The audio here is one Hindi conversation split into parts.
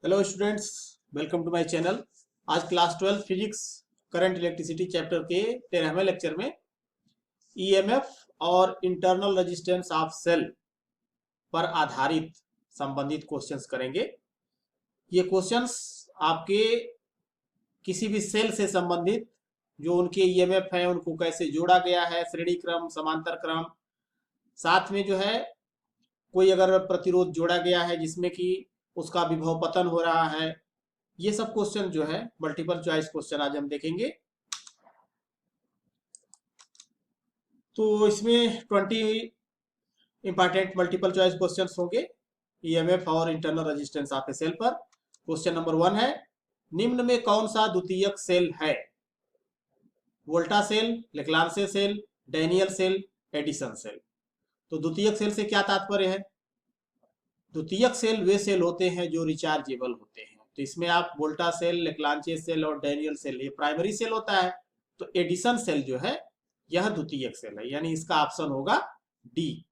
Hello students, welcome to my channel. आज class 12 physics current electricity chapter के 13वें लेक्चर में ईएमएफ और इंटरनल रेजिस्टेंस ऑफ सेल पर आधारित संबंधित क्वेश्चंस करेंगे। ये क्वेश्चंस आपके किसी भी सेल से संबंधित जो उनके ईएमएफ है उनको कैसे जोड़ा गया है, श्रेणी क्रम, समांतर क्रम, साथ में जो है कोई अगर प्रतिरोध जोड़ा गया है जिसमें कि उसका विभव पतन हो रहा है, ये सब क्वेश्चन जो है मल्टीपल चॉइस क्वेश्चन आज हम देखेंगे। तो इसमें 20 इंपॉर्टेंट मल्टीपल चॉइस क्वेश्चंस होंगे ईएमएफ और internal resistance of a cell पर। क्वेश्चन नंबर 1 है, निम्न में कौन सा द्वितीयक सेल है? Volta cell, Leclanche cell, Daniell cell, Edison cell. तो द्वितीयक सेल से क्या तात्पर्य है? द्वितीयक सेल वे सेल होते हैं जो रिचार्जेबल होते हैं। तो इसमें आप वोल्टा सेल, लेक्लांचे सेल और डैनियल सेल, ये प्राइमरी सेल होता है। तो एडिसन सेल जो है यह द्वितीयक सेल है, यानी इसका ऑप्शन होगा डी।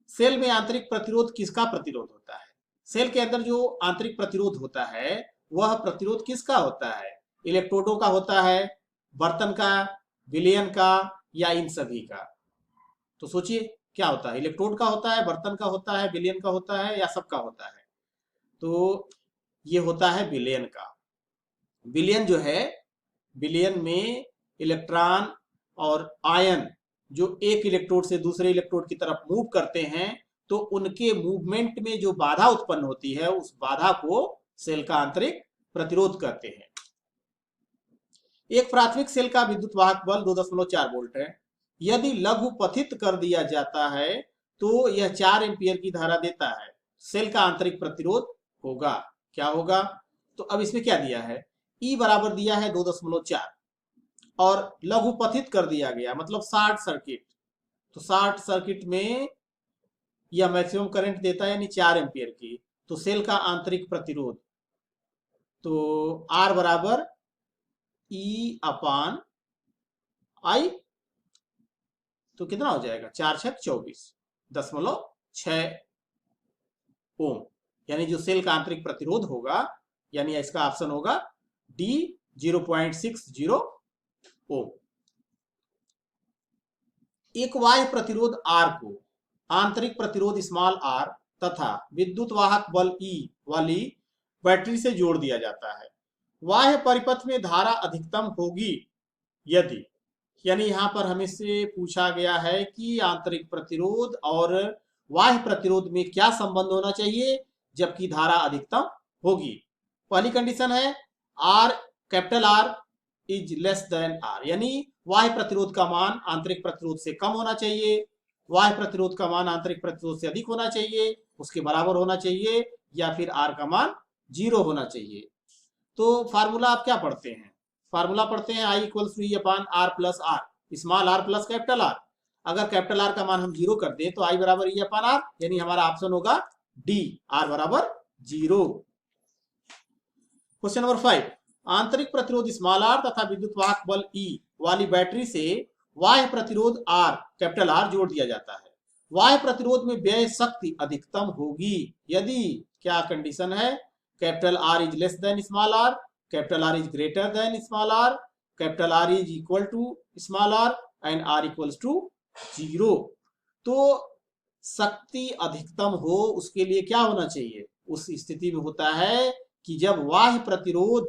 सेल में आंतरिक प्रतिरोध किसका प्रतिरोध होता है? सेल के अंदर जो आंतरिक प्रतिरोध होता है वह प्रतिरोध किसका होता है? इलेक्ट्रोडों का होता है, बर्तन का, विलयन का, या इन सभी का? तो सोचिए क्या होता है? इलेक्ट्रोड का होता है, बर्तन का होता है, विलयन का होता है, या सबका होता है? तो ये होता है विलयन का। विलयन जो है, विलयन में इलेक्ट्रॉन और आयन जो एक इलेक्ट्रोड से दूसरे इलेक्ट्रोड की तरफ मूव करते हैं, तो उनके मूवमेंट में जो बाधा उत्पन्न होती है उस बाधा को सेल का आंतरिक प्रतिरोध कहते हैं। एक प्राथमिक सेल का विद्युत वाहक बल 2.4 वोल्ट है। यदि लघुपथित कर दिया जाता है तो यह 4 एम्पियर की धारा देता है। सेल का आंतरिक प्रतिरोध होगा, क्या होगा? तो अब इसमें क्या दिया है? E बराबर दिया है 2.4 और लघुपथित कर दिया गया मतलब शॉर्ट सर्किट। तो शॉर्ट सर्किट में यह मैक्सिमम करंट देता है यानी 4 एम्पियर की। तो सेल का आंतरिक प्रतिरोध तो R बराबर E अपान I, तो कितना हो जाएगा? 4×6 = 24.6 ओम, यानी जो सेल का आंतरिक प्रतिरोध होगा यानी इसका ऑप्शन होगा डी 0.60 ओम। एक बाह्य प्रतिरोध R को आंतरिक प्रतिरोध स्मॉल r तथा विद्युत वाहक बल E वाली बैटरी से जोड़ दिया जाता है। बाह्य परिपथ में धारा अधिकतम होगी यदि, यानी यहां पर हमें से पूछा गया है कि आंतरिक प्रतिरोध और बाह्य प्रतिरोध में क्या संबंध होना चाहिए जबकि धारा अधिकतम होगी। पहली कंडीशन है R, capital R is less then R, यानी बाह्य प्रतिरोध का मान आंतरिक प्रतिरोध से कम होना चाहिए, बाह्य प्रतिरोध का मान आंतरिक प्रतिरोध से अधिक होना चाहिए, उसके बराबर होना चाहिए, या फिर R का मान 0 होना चाहिए। तो फार्मूला आप क्या पढ़ते हैं? फार्मूला पढ़ते हैं I = E upon R plus R, small r plus capital R। अगर कैपिटल R का मान हम 0 कर दें तो I बराबर E अपान R, यानी हमारा ऑप्शन होगा डी, R बराबर 0। क्वेश्चन नंबर 5, आंतरिक प्रतिरोध स्मॉल r तथा विद्युत वाहक बल E वाली बैटरी से बाह्य प्रतिरोध R, कैपिटल R जोड़ दिया जाता है। बाह्य प्रतिरोध में व्यय शक्ति अधिकतम होगी यदि, क्या कंडीशन है? Capital R is less than small r, capital R is greater than small r, capital R is equal to small r and R equals to 0। तो शक्ति अधिकतम हो उसके लिए क्या होना चाहिए? उस स्थिति में होता है कि जब बाह्य प्रतिरोध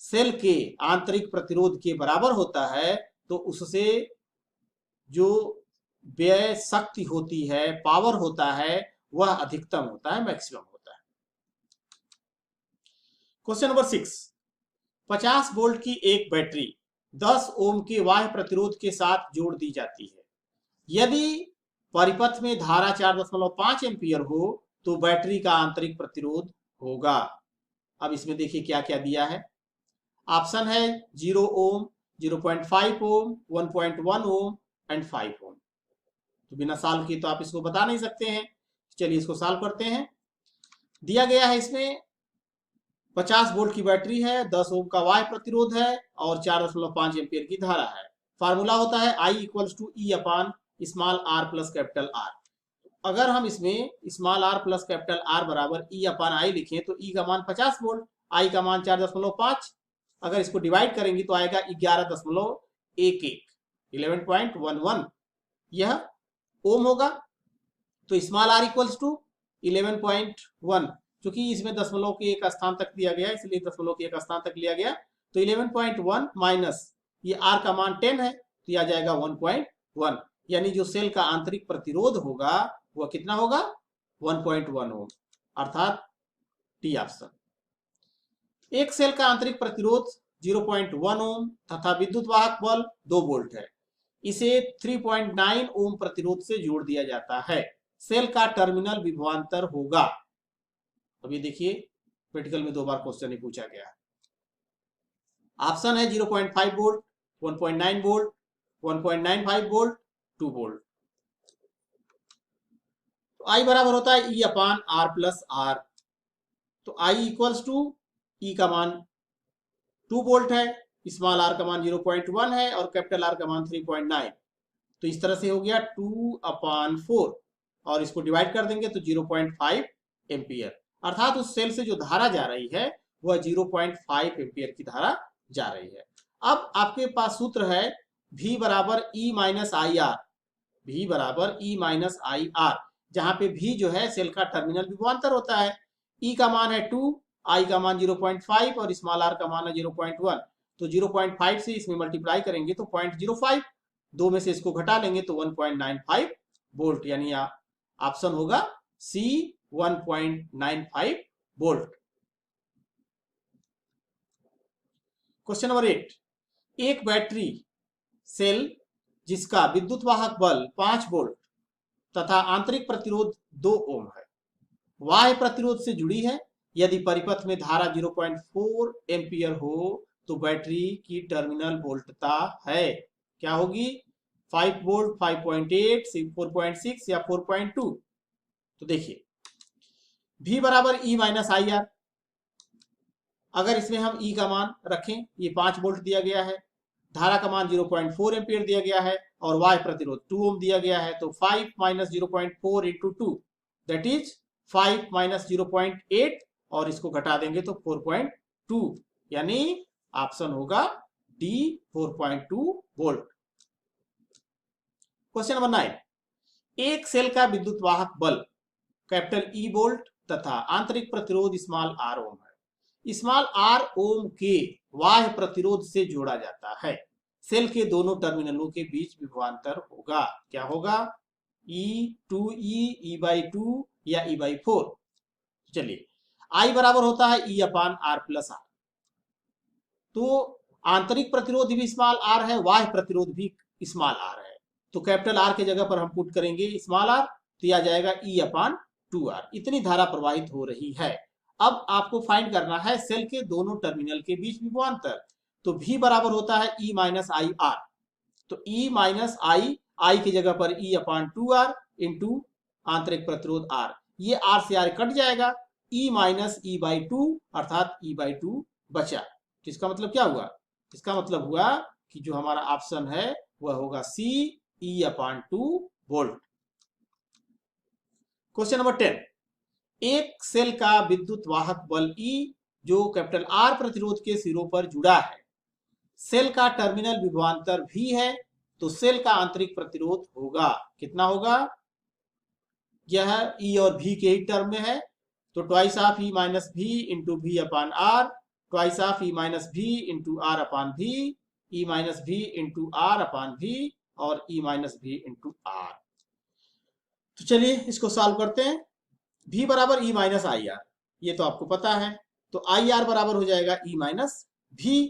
सेल के आंतरिक प्रतिरोध के बराबर होता है तो उससे जो व्यय शक्ति होती है, पावर होता है, वह अधिकतम होता है, मैक्सिमम होता है। क्वेश्चन नंबर 6, 50 वोल्ट की एक बैटरी 10 ओम के बाह्य प्रतिरोध के साथ जोड़ दी जाती है। यदि परिपथ में धारा 4.5 एम्पियर हो तो बैटरी का आंतरिक प्रतिरोध होगा। अब इसमें देखिए क्या क्या दिया है। ऑप्शन है 0 ओम, 0.5 ओम, 1.1 ओम एंड 5 ओम। तो बिना सॉल्व किए तो आप इसको बता नहीं सकते हैं। चलिए इसको सॉल्व करते हैं। दिया गया है इसमें 50 वोल्ट की बैटरी है, 10 ओम का बाह्य प्रतिरोध है और 4.5 एम्पियर की धारा है। फार्मूला होता है I = E upon small r plus capital R। अगर हम इसमें small R plus capital R बराबर ई अपान आई लिखें तो ई का मान 50 वोल्ट, आई का मान 4.5, अगर इसको डिवाइड करेंगे तो आएगा 11.11, 11.11, यह ओम होगा। तो स्मॉल आर इक्वल्स टू 11.1, क्योंकि इसमें दशमलव के एक स्थान तक दिया गया इसलिए दशमलव के एक स्थान तक लिया गया। तो 11.1 माइनस ये आर का मान 10 है तो यह आ जाएगा 1.1, यानी जो सेल का आंतरिक प्रतिरोध होगा वह कितना होगा 1.1 ओम, अर्थात डी ऑप्शन। एक सेल का आंतरिक प्रतिरोध 0.1 ओम तथा विद्युत वाहक बल 2 वोल्ट है, इसे 3.9 ओम प्रतिरोध से जोड़ दिया जाता है। सेल का टर्मिनल विभवांतर होगा। अब ये देखिए प्रैक्टिकल में 2 बार क्वेश्चन ही पूछा गया है। ऑप्शन है 0.5 वोल्ट, 1.9 वोल्ट, 1.95 वोल्ट, 2 वोल्ट। तो आई बराबर होता है ई अपान आर प्लस आर। तो आई इक्वल्स टू ई का मान 2 वोल्ट है, स्मॉल आर का मान 0.1 है और कैपिटल आर का मान 3.9। तो इस तरह से हो गया 2/4 और इसको डिवाइड कर देंगे तो 0.5 एम्पियर, अर्थात उस सेल से जो धारा जा रही है वह 0.5 एम्पियर की धारा जा रही है। अब आपके पास सूत्र है V बराबर E minus I R, V बराबर ई माइनस आई आर, जहां पे V जो है सेल का टर्मिनल विभवांतर होता है। E का मान है 2, I का मान 0.5 और स्मॉल r का मान है 0.1। तो 0.5 से इसमें मल्टीप्लाई करेंगे तो 0.05, 2 में से इसको घटा लेंगे तो 1.95 वोल्ट, यानी ऑप्शन होगा सी 1.95 वोल्ट। क्वेश्चन नंबर 8, एक बैटरी सेल जिसका विद्युत वाहक बल 5 वोल्ट तथा आंतरिक प्रतिरोध 2 ओम है, बाह्य प्रतिरोध से जुड़ी है। यदि परिपथ में धारा 0.4 एम्पियर हो तो बैटरी की टर्मिनल वोल्टता है, क्या होगी 5 वोल्ट, 5.8, 4.6 या 4.2। तो देखिए V बराबर ई माइनस आई आर, अगर इसमें हम E का मान रखें, ये 5 वोल्ट दिया गया है, धारा का मान 0.4 एम्पियर दिया गया है और वाह्य प्रतिरोध 2 ओम दिया गया है। तो 5 minus 0.4 into 2 that is 5 minus 0.8 और इसको घटा देंगे तो 4.2, यानी ऑप्शन होगा डी 4.2 वोल्ट। क्वेश्चन नंबर 9, एक सेल का विद्युत वाहक बल कैपिटल ई वोल्ट तथा आंतरिक प्रतिरोध स्मॉल आर ओम है। स्मॉल आर ओम के बाह्य प्रतिरोध से जोड़ा जाता है। सेल के दोनों टर्मिनलों के बीच विभवांतर होगा, क्या होगा E2E, E/2 या E/4। चलिए I बराबर होता है E upon R plus R. तो आंतरिक प्रतिरोध भी स्मॉल आर है, बाह्य प्रतिरोध भी स्मॉल आर है, तो कैपिटल आर के जगह पर हम पुट करेंगे स्मॉल आर, तो यह आ जाएगा E अपान 2R। इतनी धारा प्रवाहित हो रही है। अब आपको फाइंड करना है सेल के दोनों टर्मिनल के बीच विभवांतर। तो V बराबर होता है E माइनस आई आर। तो E माइनस आई की जगह पर E अपान 2R इंटू आंतरिक प्रतिरोध R, ये R से R कट जाएगा, E माइनस E/2 अर्थात E/2 बचा। तो इसका मतलब क्या हुआ, इसका मतलब हुआ कि जो हमारा ऑप्शन है वह होगा C E अपान 2 वोल्ट। क्वेश्चन नंबर 10, एक सेल का विद्युत वाहक बल E जो कैपिटल R प्रतिरोध के सिरों पर जुड़ा है, सेल का टर्मिनल विभवांतर V है, तो सेल का आंतरिक प्रतिरोध होगा कितना होगा, यह E और V के ही टर्म में है, तो twice of E minus V into V upon R, twice of E minus V into R upon V, E minus V into R upon V और E minus V into R। तो चलिए इसको सॉल्व करते हैं। V बराबर E माइनस आई आर, ये तो आपको पता है, तो आई आर बराबर हो जाएगा E माइनस V।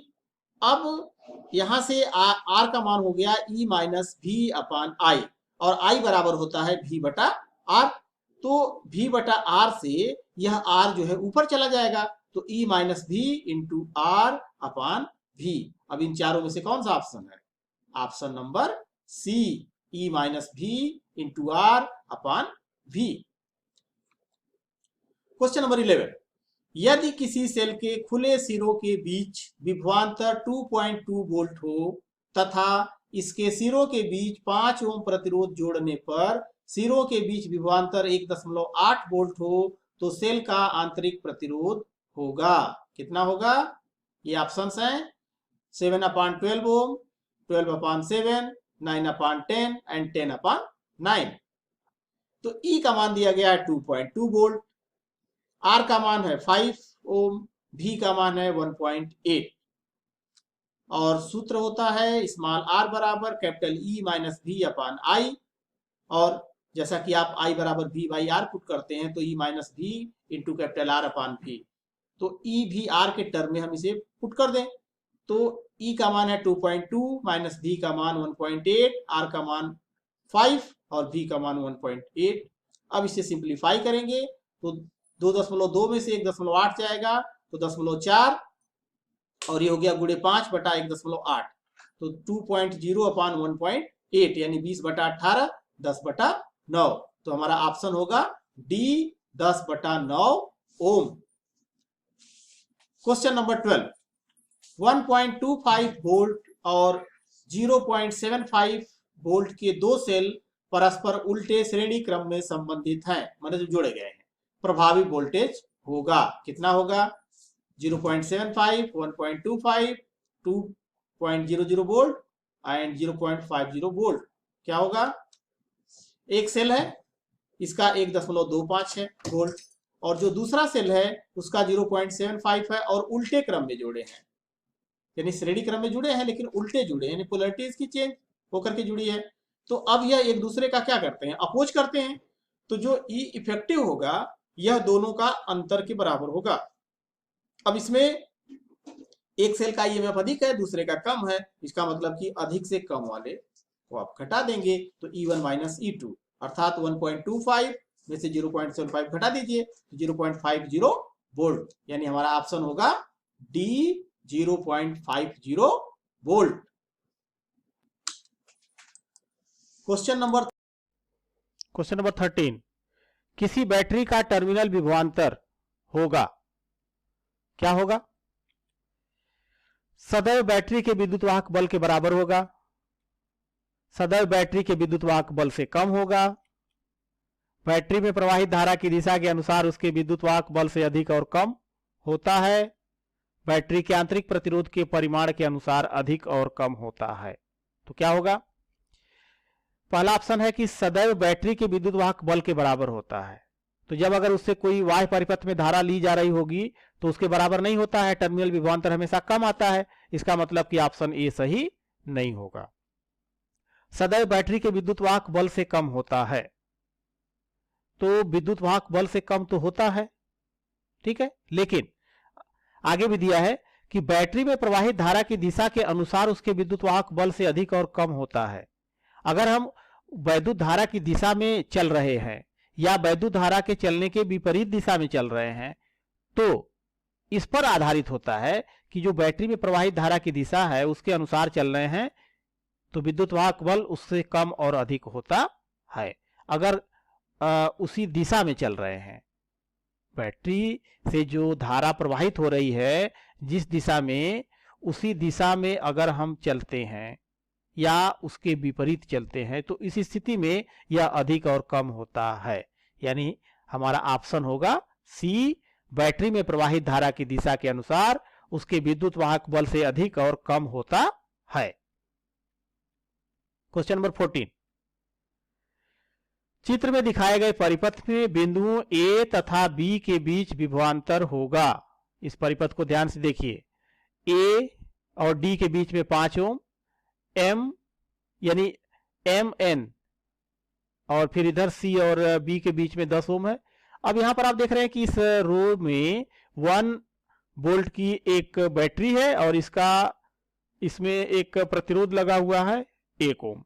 अब यहां से R का मान हो गया E minus V upon I और I बराबर होता है V बटा R। तो V बटा R से यह R जो है ऊपर चला जाएगा, तो E minus V into R अपान V। अब इन चारों में से कौन सा ऑप्शन है, option number C E minus V into R अपान V। क्वेश्चन नंबर 11, यदि किसी सेल के खुले सिरों के बीच विभवांतर 2.2 वोल्ट हो तथा इसके सिरों के बीच 5 ओम प्रतिरोध जोड़ने पर सिरों के बीच विभवांतर 1.8 वोल्ट हो तो सेल का आंतरिक प्रतिरोध होगा कितना होगा? ये ऑप्शंस हैं 7/12 ओम, 12/7, 9/10 एंड 10/9। तो E का मान दिया गया है 2.2 वोल्ट, R का मान है 5 ओम, V का मान है 1.8 और सूत्र होता है स्मॉल r बराबर capital E minus V upon I। और जैसा कि आप I बराबर V बाई R पुट करते हैं तो E minus V into capital R अपान V, तो E भी R के टर्म में हम इसे पुट कर दें तो E का मान है 2.2 माइनस V का मान 1.8, R का मान 5 और V का मान 1.8। अब इसे सिंप्लीफाई करेंगे तो 2.2 में से 1.8 जाएगा तो 0.4 और ये हो गया गुणे 5 बटा 1.8 तो 2.0 अपान 1.8 यानी 20/18 10/9। तो हमारा ऑप्शन होगा डी 10/9 ओम। क्वेश्चन नंबर 12, 1.25 वोल्ट और 0.75 वोल्ट के दो सेल परस्पर उल्टे श्रेणी क्रम में संबंधित हैं, मतलब जोड़े गए हैं। प्रभावी वोल्टेज होगा कितना होगा? 0.75, 1.25, 2.00 वोल्ट एंड 0.50 वोल्ट। क्या होगा? एक सेल है इसका 1.25 है वोल्ट और जो दूसरा सेल है उसका 0.75 है और उल्टे क्रम में जुड़े हैं, यानी श्रेणी क्रम में जुड़े हैं लेकिन उल्टे जुड़े, यानी पोलैरिटी इसकी चेंज होकर के जुड़ी है। तो अब यह एक दूसरे का क्या करते हैं? अपोज करते हैं। तो जो ई इफेक्टिव होगा यह दोनों का अंतर के बराबर होगा। अब इसमें एक सेल का ईएमएफ अधिक है दूसरे का कम है, इसका मतलब कि अधिक से कम वाले को आप घटा देंगे तो E1 माइनस E2 अर्थात 1.25 में से 0.75 घटा दीजिए 0.50 वोल्ट, यानी हमारा ऑप्शन होगा डी 0.50 वोल्ट। क्वेश्चन नंबर 13, किसी बैटरी का टर्मिनल विभवांतर होगा, क्या होगा? सदैव बैटरी के विद्युत वाहक बल के बराबर होगा, सदैव बैटरी के विद्युत वाहक बल से कम होगा, बैटरी में प्रवाहित धारा की दिशा के अनुसार उसके विद्युत वाहक बल से अधिक और कम होता है, बैटरी के आंतरिक प्रतिरोध के परिमाण के अनुसार अधिक और कम होता है। तो क्या होगा? पहला ऑप्शन है कि सदैव बैटरी के विद्युत वाहक बल के बराबर होता है। तो जब अगर उससे कोई बाह्य परिपथ में धारा ली जा रही होगी तो उसके बराबर नहीं होता है, टर्मिनल विभवांतर हमेशा कम आता है। इसका मतलब कि ऑप्शन ए सही नहीं होगा। सदैव बैटरी के विद्युत वाहक बल से कम होता है, तो विद्युत वाहक बल से कम तो होता है, ठीक है, लेकिन आगे भी दिया है कि बैटरी में प्रवाहित धारा की दिशा के अनुसार उसके विद्युत वाहक बल से अधिक और कम होता है। अगर हम वैद्युत धारा की दिशा में चल रहे हैं या वैद्युत धारा के चलने के विपरीत दिशा में चल रहे हैं तो इस पर आधारित होता है कि जो बैटरी में प्रवाहित धारा की दिशा है उसके अनुसार चल रहे हैं तो विद्युत वाहक बल उससे कम और अधिक होता है। अगर उसी दिशा में चल रहे हैं, बैटरी से जो धारा प्रवाहित हो रही है जिस दिशा में, उसी दिशा में अगर हम चलते हैं या उसके विपरीत चलते हैं तो इस स्थिति में यह अधिक और कम होता है। यानी हमारा ऑप्शन होगा सी, बैटरी में प्रवाहित धारा की दिशा के अनुसार उसके विद्युत वाहक बल से अधिक और कम होता है। क्वेश्चन नंबर 14, चित्र में दिखाए गए परिपथ में बिंदुओं ए तथा बी के बीच विभवांतर होगा। इस परिपथ को ध्यान से देखिए, ए और डी के बीच में 5 ओम, एम यानी एम एन और फिर इधर सी और बी के बीच में 10 ओम है। अब यहां पर आप देख रहे हैं कि इस रो में 1 वोल्ट की एक बैटरी है और इसमें एक प्रतिरोध लगा हुआ है 1 ओम।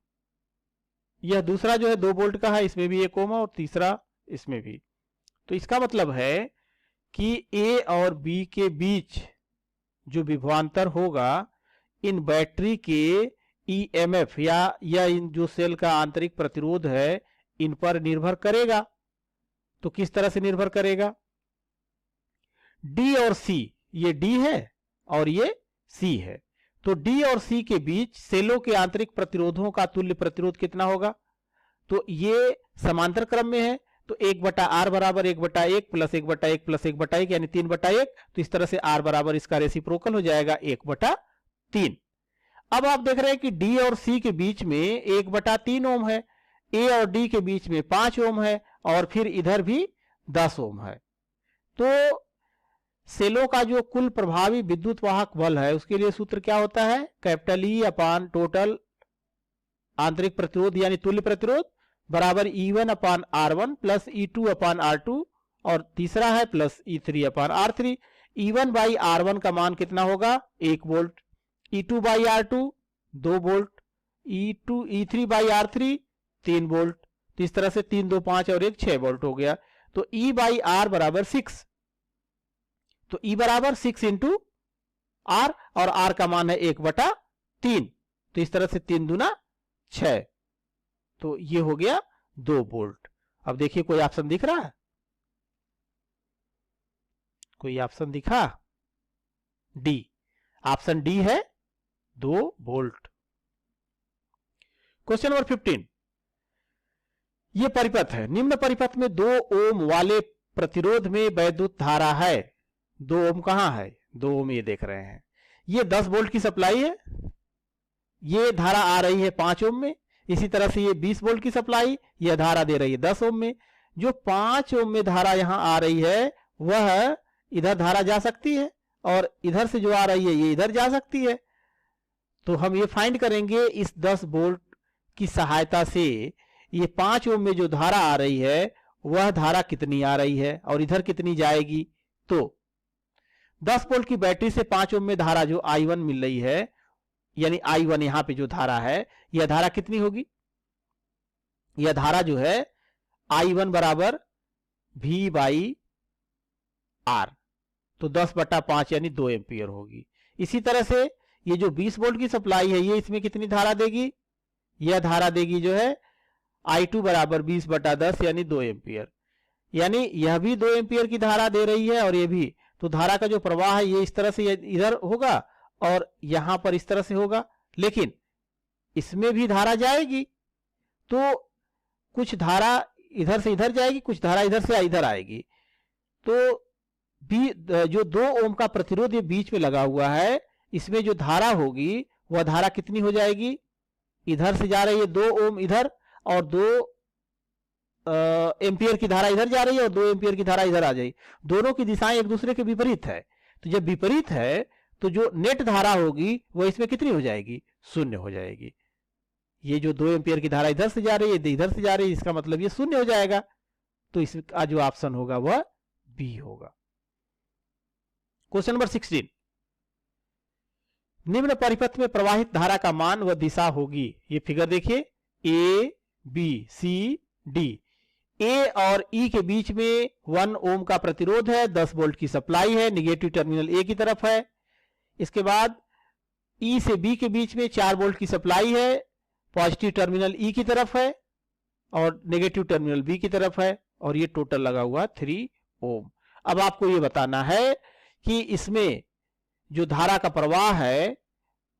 यह दूसरा जो है 2 वोल्ट का है, इसमें भी 1 ओम है और तीसरा इसमें भी। तो इसका मतलब है कि ए और बी के बीच जो विभवांतर होगा इन बैटरी के ईएमएफ या इन जो सेल का आंतरिक प्रतिरोध है इन पर निर्भर करेगा। तो किस तरह से निर्भर करेगा? डी और सी, ये डी है और ये सी है, तो डी और सी के बीच सेलों के आंतरिक प्रतिरोधों का तुल्य प्रतिरोध कितना होगा? तो ये समांतर क्रम में है तो 1/r बराबर 1/1 प्लस 1/1 प्लस 1/1 यानी 3/1। तो इस तरह से r बराबर इसका रेसिप्रोकल हो जाएगा 1/3। अब आप देख रहे हैं कि D और C के बीच में 1/3 ओम है, A और D के बीच में 5 ओम है और फिर इधर भी 10 ओम है। तो सेलों का जो कुल प्रभावी विद्युत वाहक बल है उसके लिए सूत्र क्या होता है, कैपिटल E अपान टोटल आंतरिक प्रतिरोध यानी तुल्य प्रतिरोध बराबर E1 अपान R1 प्लस E2 अपान R2 और तीसरा है plus E3 upon R3। E1 by R1 का मान कितना होगा 1 volt, E2 by R2 2 volt, E3 by R3 3 volt. तो इस तरह से 3 2 5 और 1 6 वोल्ट हो गया। तो E बाई R बराबर 6, तो E बराबर 6 इंटू R और R का मान है 1/3। तो इस तरह से 3 दूना 6, तो ये हो गया 2 वोल्ट। अब देखिए कोई ऑप्शन दिख रहा है, कोई ऑप्शन दिखा, डी, ऑप्शन डी है 2 वोल्ट। क्वेश्चन नंबर 15, ये परिपथ है, निम्न परिपथ में 2 ओम वाले प्रतिरोध में वैद्युत धारा है। 2 ओम कहां है, 2 ओम ये देख रहे हैं, ये 10 वोल्ट की सप्लाई है, ये धारा आ रही है 5 ओम में। इसी तरह से ये 20 वोल्ट की सप्लाई, यह धारा दे रही है 10 ओम में। जो 5 ओम में धारा यहां आ रही है वह इधर धारा जा सकती है और इधर से जो आ रही है ये इधर जा सकती है। तो हम ये फाइंड करेंगे इस 10 वोल्ट की सहायता से ये 5 ओम में जो धारा आ रही है वह धारा कितनी आ रही है और इधर कितनी जाएगी। तो 10 वोल्ट की बैटरी से 5 ओम में धारा जो I1 मिल रही है, यानी I1 यहां पे जो धारा है, यह धारा कितनी होगी, यह धारा जो है I1 बराबर V बाई R, तो 10/5 यानी 2 एम्पियर होगी। इसी तरह से ये जो 20 वोल्ट की सप्लाई है ये इसमें कितनी धारा देगी, यह धारा देगी जो है I2 बराबर 20/10 यानी 2 एम्पियर, यानी यह भी 2 एम्पियर की धारा दे रही है और ये भी। तो धारा का जो प्रवाह है ये इस तरह से इधर होगा और यहां पर इस तरह से होगा, लेकिन इसमें भी धारा जाएगी। तो कुछ धारा इधर से इधर जाएगी, कुछ धारा इधर से इधर आएगी। तो जो 2 ओम का प्रतिरोध ये बीच में लगा हुआ है, इसमें जो धारा होगी वह धारा कितनी हो जाएगी, इधर से जा रही है 2 ओम इधर और 2 एम्पियर की धारा इधर जा रही है और 2 एम्पियर की धारा इधर आ जाएगी। दोनों की दिशाएं एक दूसरे के विपरीत है। तो जब विपरीत है तो जो नेट धारा होगी वो इसमें कितनी हो जाएगी, 0 हो जाएगी। ये जो 2 एम्पियर की धारा इधर से जा रही है इधर से जा रही है, इसका मतलब ये 0 हो जाएगा। तो इसका जो ऑप्शन होगा वह बी होगा। क्वेश्चन नंबर 16, निम्न परिपथ में प्रवाहित धारा का मान व दिशा होगी। ये फिगर देखिए, ए बी सी डी, ए और ई के बीच में 1 ओम का प्रतिरोध है, 10 वोल्ट की सप्लाई है, निगेटिव टर्मिनल ए की तरफ है। इसके बाद ई से बी के बीच में 4 वोल्ट की सप्लाई है, पॉजिटिव टर्मिनल ई की तरफ है और नेगेटिव टर्मिनल बी की तरफ है और ये टोटल लगा हुआ 3 ओम। अब आपको ये बताना है कि इसमें जो धारा का प्रवाह है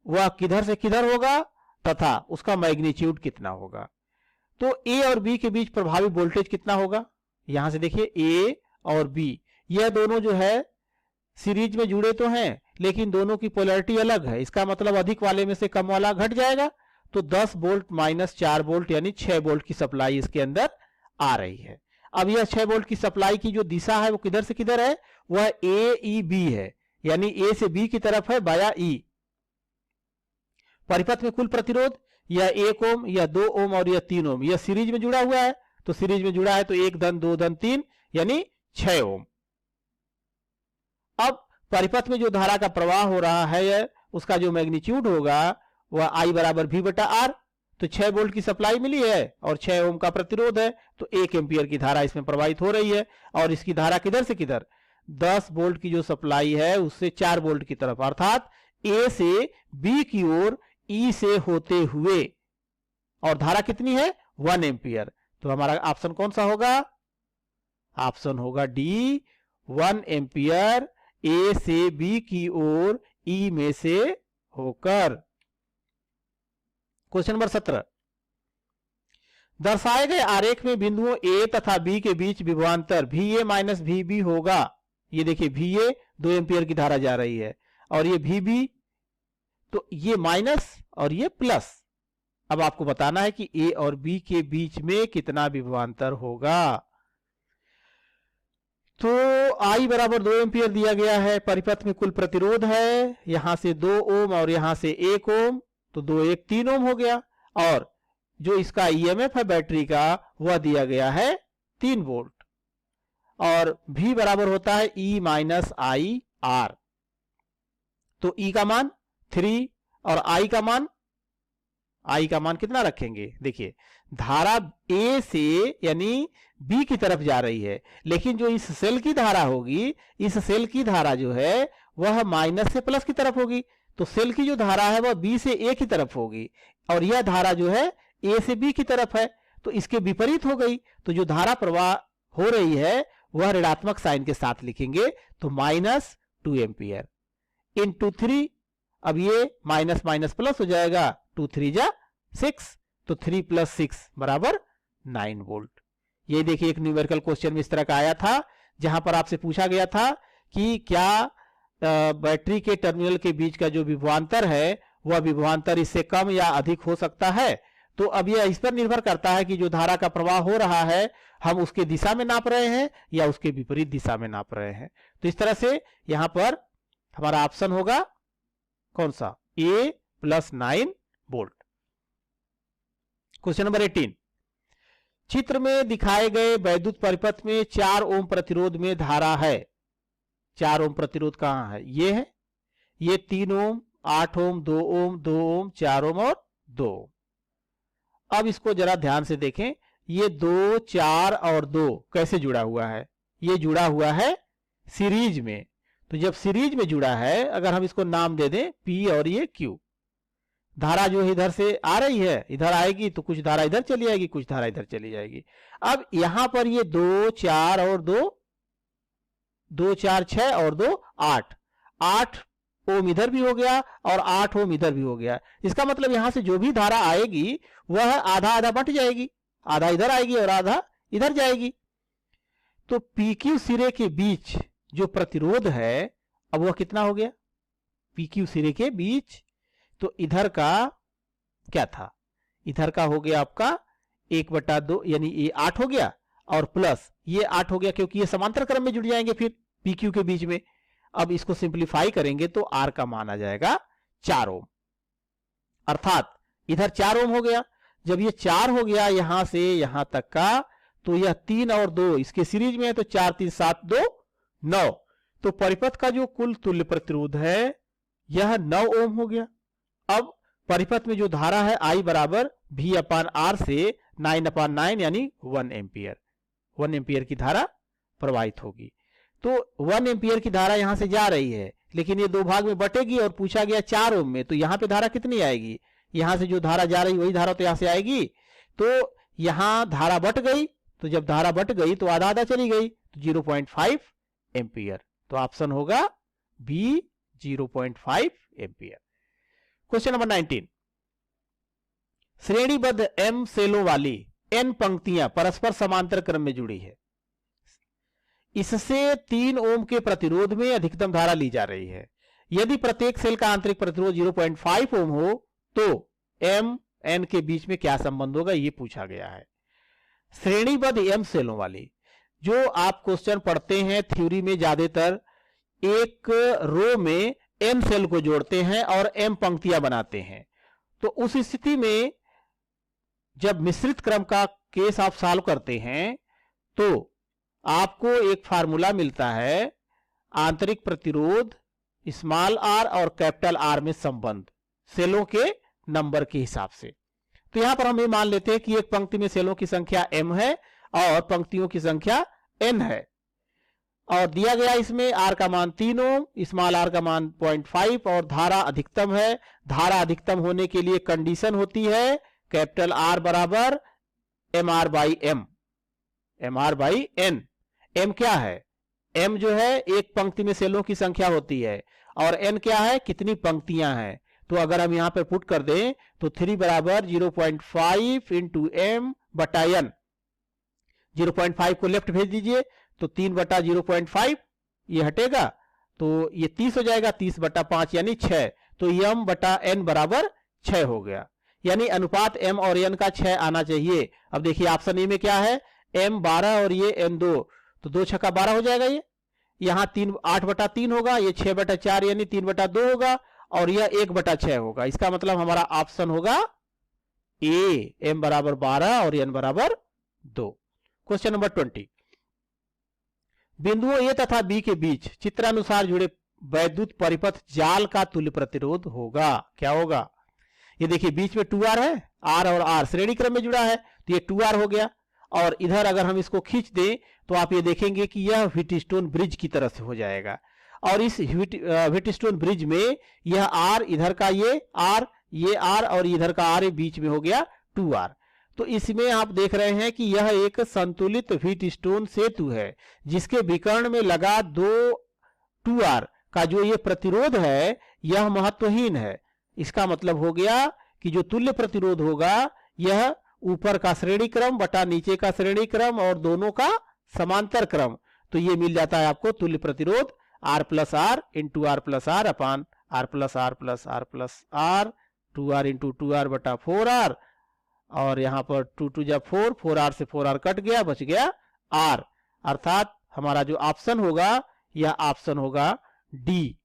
वह किधर से किधर होगा तथा उसका मैग्नीट्यूड कितना होगा। तो ए और बी के बीच प्रभावी वोल्टेज कितना होगा, यहां से देखिए ए और बी, यह दोनों जो है सीरीज में जुड़े तो हैं लेकिन दोनों की पोलैरिटी अलग है। इसका मतलब अधिक वाले में से कम वाला घट जाएगा। तो 10 वोल्ट माइनस 4 वोल्ट यानी 6 वोल्ट की सप्लाई इसके अंदर आ रही है। अब यह 6 वोल्ट की सप्लाई की जो दिशा है वो किधर से किधर है, वह ए ई बी है, यानी ए से बी की तरफ है बाया ई। परिपथ में कुल प्रतिरोध यह 1 ओम, यह 2 ओम और यह 3 ओम, यह सीरीज में जुड़ा हुआ है। तो सीरीज में जुड़ा है तो 1 धन 2 धन 3 यानी 6 ओम। अब परिपथ में जो धारा का प्रवाह हो रहा है उसका जो मैग्नीट्यूड होगा वह आई बराबर वी बटा आर। तो 6 वोल्ट की सप्लाई मिली है और 6 ओम का प्रतिरोध है, तो 1 एम्पियर की धारा इसमें प्रवाहित हो रही है और इसकी धारा किधर से किधर, 10 वोल्ट की जो सप्लाई है उससे 4 वोल्ट की तरफ, अर्थात ए से बी की ओर ई से होते हुए, और धारा कितनी है 1 एम्पियर। तो हमारा ऑप्शन कौन सा होगा, ऑप्शन होगा डी, 1 एम्पियर ए से बी की ओर ई में से होकर। क्वेश्चन नंबर 17, दर्शाए गए आरेख में बिंदुओं ए तथा बी के बीच विभवांतर VA माइनस VB होगा। ये देखिए VA 2 एम्पियर की धारा जा रही है और ये VB, तो ये माइनस और ये प्लस। अब आपको बताना है कि A और B के बीच में कितना विभवांतर होगा। तो I बराबर 2 एम्पियर दिया गया है। परिपथ में कुल प्रतिरोध है यहां से 2 ओम और यहां से 1 ओम, तो 2 1 3 ओम हो गया। और जो इसका EMF है बैटरी का वह दिया गया है 3 वोल्ट और V बराबर होता है E माइनस आई आर। तो E का मान 3 और I का मान कितना रखेंगे? देखिए धारा A से यानी B की तरफ जा रही है, लेकिन जो इस सेल की धारा होगी, इस सेल की धारा जो है वह माइनस से प्लस की तरफ होगी। तो सेल की जो धारा है वह B से A की तरफ होगी और यह धारा जो है A से B की तरफ है, तो इसके विपरीत हो गई। तो जो धारा प्रवाह हो रही है वह ऋणात्मक साइन के साथ लिखेंगे, तो माइनस 2 एम्पियर इंटू 3। अब ये माइनस माइनस प्लस हो जाएगा, 2 3 जा 6, तो 3 प्लस 6 बराबर 9 वोल्ट। ये देखिए एक न्यूमेरिकल क्वेश्चन में इस तरह का आया था, जहां पर आपसे पूछा गया था कि क्या बैटरी के टर्मिनल के बीच का जो विभवांतर है वह विभवांतर इससे कम या अधिक हो सकता है। तो अब यह इस पर निर्भर करता है कि जो धारा का प्रवाह हो रहा है हम उसके दिशा में नाप रहे हैं या उसके विपरीत दिशा में नाप रहे हैं। तो इस तरह से यहां पर हमारा ऑप्शन होगा कौन सा? A plus 9 volt. Question number 18, चित्र में दिखाए गए वैद्युत परिपथ में 4 ओम प्रतिरोध में धारा है। 4 ओम प्रतिरोध कहां है? ये है, ये 3 ओम, 8 ओम, 2 ओम, 2 ओम, 4 ओम और 2 ओम। अब इसको जरा ध्यान से देखें, ये 2 4 और 2 कैसे जुड़ा हुआ है? ये जुड़ा हुआ है सीरीज में। तो जब सीरीज में जुड़ा है, अगर हम इसको नाम दे दें P और ये Q, धारा जो इधर से आ रही है इधर आएगी तो कुछ धारा इधर चली जाएगी, कुछ धारा इधर चली जाएगी। अब यहां पर ये 2 4 और 2 4 6 और 2 8, 8 ओम इधर भी हो गया और 8 ओम इधर भी हो गया। इसका मतलब यहां से जो भी धारा आएगी वह आधा आधा बंट जाएगी, आधा इधर आएगी और आधा इधर जाएगी। तो PQ सिरे के बीच जो प्रतिरोध है अब वह कितना हो गया? PQ सिरे के बीच, तो इधर का क्या था? इधर का हो गया आपका 1/2, यानी ये 8 हो गया और प्लस ये 8 हो गया, क्योंकि ये समांतर क्रम में जुड़ जाएंगे फिर PQ के बीच में। अब इसको सिंप्लीफाई करेंगे तो R का मान आ जाएगा 4 ओम, अर्थात इधर 4 ओम हो गया। जब ये 4 हो गया यहां से यहां तक का, तो यह 3 और 2 इसके सीरीज में है, तो 4 3 7 2 9। तो परिपथ का जो कुल तुल्य प्रतिरोध है यह 9 ओम हो गया। अब परिपथ में जो धारा है I बराबर V/R से 9/9 यानी 1 एम्पियर, 1 एम्पियर की धारा प्रवाहित होगी। तो 1 एम्पियर की धारा यहां से जा रही है, लेकिन ये 2 भाग में बटेगी और पूछा गया 4 ओम में, तो यहां पे धारा कितनी आएगी? यहां से जो धारा जा रही वही धारा तो यहां से आएगी। तो यहां धारा बट गई, तो जब धारा बट गई तो आधा आधा चली गई, तो 0.5 एम्पियर। तो ऑप्शन होगा B 0.5 एम्पियर। क्वेश्चन नंबर 19, श्रेणीबद्ध M सेलों वाली N पंक्तियां परस्पर समांतर क्रम में जुड़ी है। इससे 3 ओम के प्रतिरोध में अधिकतम धारा ली जा रही है। यदि प्रत्येक सेल का आंतरिक प्रतिरोध 0.5 ओम हो तो M N के बीच में क्या संबंध होगा, ये पूछा गया है। श्रेणीबद्ध M सेलों वाली, जो आप क्वेश्चन पढ़ते हैं थ्योरी में, ज्यादातर एक रो में M सेल को जोड़ते हैं और M पंक्तियां बनाते हैं। तो उस स्थिति में जब मिश्रित क्रम का केस आप सॉल्व करते हैं तो आपको एक फार्मूला मिलता है, आंतरिक प्रतिरोध स्मॉल r और कैपिटल R में संबंध सेलों के नंबर के हिसाब से। तो यहां पर हम ये मान लेते हैं कि एक पंक्ति में सेलों की संख्या M है और पंक्तियों की संख्या N है, और दिया गया इसमें R का मान 3 ओम, स्मॉल r का मान 0.5 और धारा अधिकतम है। धारा अधिकतम होने के लिए कंडीशन होती है कैपिटल R बराबर MR/M, MR/N। M क्या है? M जो है एक पंक्ति में सेलों की संख्या होती है, और N क्या है? कितनी पंक्तियां हैं। तो अगर हम यहां पर पुट कर दें तो 3 बराबर 0.5 इंटू M बटा एन, 0.5 को लेफ्ट भेज दीजिए तो 3 बटा 0.5 ये हटेगा तो ये 30 हो जाएगा, 30 बटा 5 यानी 6, तो m बटा n बराबर 6 हो गया, यानी अनुपात m और n का 6 आना चाहिए। अब देखिए ऑप्शन ए में क्या है, m 12 और ये n 2, तो 2 छक्का 12 हो जाएगा, ये यहाँ 3 8 बटा 3 होगा, ये 6 बटा 4 यानी 3 बटा 2 होगा, और यह 1 बटा 6 होगा। इसका मतलब हमारा ऑप्शन होगा ए, m बराबर 12 और n बराबर 2। क्वेश्चन नंबर 20, बिंदुओं ए तथा बी के बीच चित्रानुसार जुड़े वैद्युत परिपथ जाल का तुल्य प्रतिरोध होगा, क्या होगा? ये देखिए बीच में 2R है, R और R श्रेणी क्रम में जुड़ा है तो ये 2R हो गया, और इधर अगर हम इसको खींच दें तो आप ये देखेंगे कि यह व्हीटस्टोन ब्रिज की तरह से हो जाएगा, और इस व्हीटस्टोन ब्रिज में यह R, इधर का ये R और इधर का R बीच में हो गया 2R। तो इसमें आप देख रहे हैं कि यह एक संतुलित व्हीटस्टोन सेतु है जिसके विकर्ण में लगा 2R का जो ये प्रतिरोध है यह महत्वहीन है। इसका मतलब हो गया कि जो तुल्य प्रतिरोध होगा यह ऊपर का श्रेणी क्रम बटा नीचे का श्रेणी क्रम और दोनों का समांतर क्रम, तो ये मिल जाता है आपको तुल्य प्रतिरोध R plus R into R plus R upon R plus R plus R plus R, 2R into 2R बटा 4R, और यहाँ पर 2 2 जा 4, 4R से 4R कट गया, बच गया R, अर्थात हमारा जो ऑप्शन होगा यह ऑप्शन होगा डी,